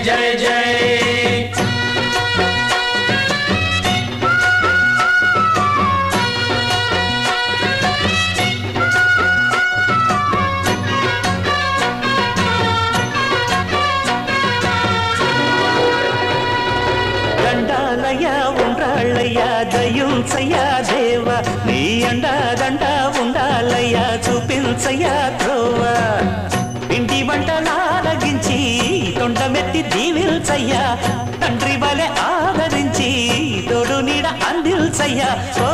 జయ జయ దండాలయ్యా ఉండ్రాళ్ళయ్యా దయుంచయ్యా దేవ నీ అండా దండ ఉండాలయ్యా చూపించయ్యా త్రోవ ఇంటి వంటలాలగించి తొండమెత్తి దీవిల్చయ్యా తండ్రి వలె ఆదరించి తోడు నీడ అందిల్చయ్యా ఓ